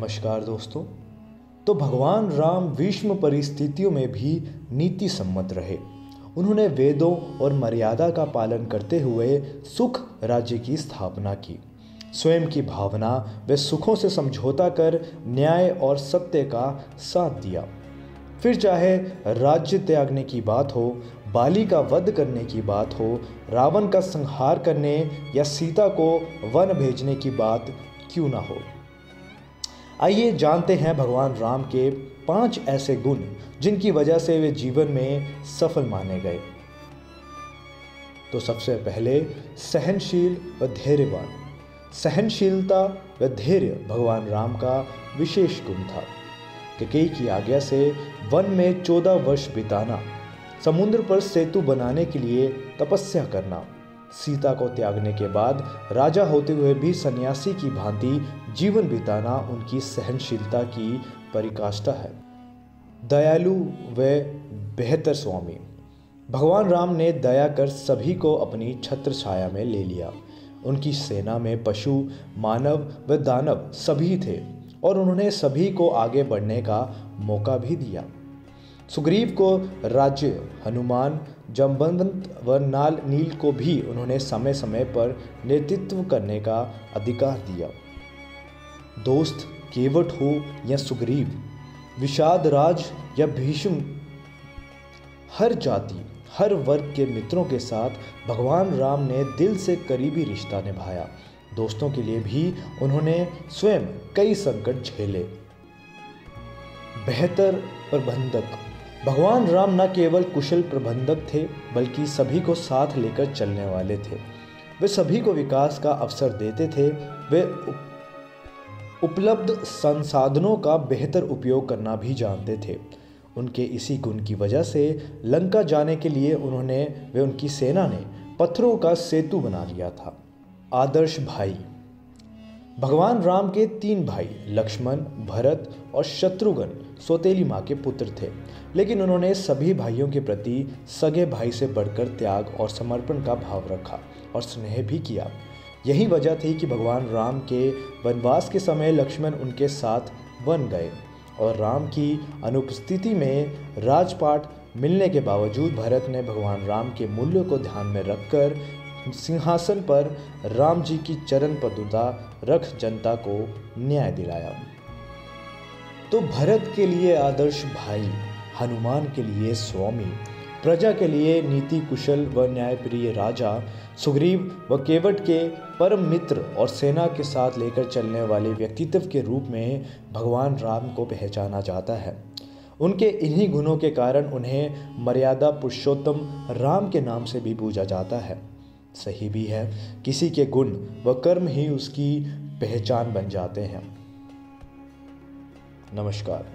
नमस्कार दोस्तों। तो भगवान राम विषम परिस्थितियों में भी नीति सम्मत रहे। उन्होंने वेदों और मर्यादा का पालन करते हुए सुख राज्य की स्थापना की। स्वयं की भावना व सुखों से समझौता कर न्याय और सत्य का साथ दिया। फिर चाहे राज्य त्यागने की बात हो, बाली का वध करने की बात हो, रावण का संहार करने या सीता को वन भेजने की बात क्यों ना हो। आइए जानते हैं भगवान राम के 5 ऐसे गुण जिनकी वजह से वे जीवन में सफल माने गए। तो सबसे पहले सहनशील व धैर्यवान। सहनशीलता व धैर्य भगवान राम का विशेष गुण था। कैकेयी की आज्ञा से वन में 14 वर्ष बिताना, समुद्र पर सेतु बनाने के लिए तपस्या करना, सीता को त्यागने के बाद राजा होते हुए भी सन्यासी की भांति जीवन बिताना उनकी सहनशीलता की परिकाष्ठा है। दयालु व बेहतर स्वामी। भगवान राम ने दया कर सभी को अपनी छत्र छाया में ले लिया। उनकी सेना में पशु, मानव व दानव सभी थे और उन्होंने सभी को आगे बढ़ने का मौका भी दिया। सुग्रीव को राज्य, हनुमान, जमवंत व नील को भी उन्होंने समय समय पर नेतृत्व करने का अधिकार दिया। दोस्त केवट हो या सुग्रीव, विषाद राज या भीष्म, हर जाति हर वर्ग के मित्रों के साथ भगवान राम ने दिल से करीबी रिश्ता निभाया। दोस्तों के लिए भी उन्होंने स्वयं कई संकट झेले। बेहतर प्रबंधक। भगवान राम न केवल कुशल प्रबंधक थे बल्कि सभी को साथ लेकर चलने वाले थे। वे सभी को विकास का अवसर देते थे। वे उपलब्ध संसाधनों का बेहतर उपयोग करना भी जानते थे। उनके इसी गुण की वजह से लंका जाने के लिए उनकी सेना ने पत्थरों का सेतु बना लिया था। आदर्श भाई। भगवान राम के 3 भाई लक्ष्मण, भरत और शत्रुघ्न सौतेली माँ के पुत्र थे, लेकिन उन्होंने सभी भाइयों के प्रति सगे भाई से बढ़कर त्याग और समर्पण का भाव रखा और स्नेह भी किया। यही वजह थी कि भगवान राम के वनवास के समय लक्ष्मण उनके साथ वन गए और राम की अनुपस्थिति में राजपाट मिलने के बावजूद भरत ने भगवान राम के मूल्यों को ध्यान में रखकर सिंहासन पर राम जी की चरण पदुता रख जनता को न्याय दिलाया। तो भरत के लिए आदर्श भाई, हनुमान के लिए स्वामी, प्रजा के लिए नीति कुशल व न्यायप्रिय राजा, सुग्रीव व केवट के परम मित्र और सेना के साथ लेकर चलने वाले व्यक्तित्व के रूप में भगवान राम को पहचाना जाता है। उनके इन्हीं गुणों के कारण उन्हें मर्यादा पुरुषोत्तम राम के नाम से भी पूजा जाता है। सही भी है, किसी के गुण व कर्म ही उसकी पहचान बन जाते हैं। नमस्कार।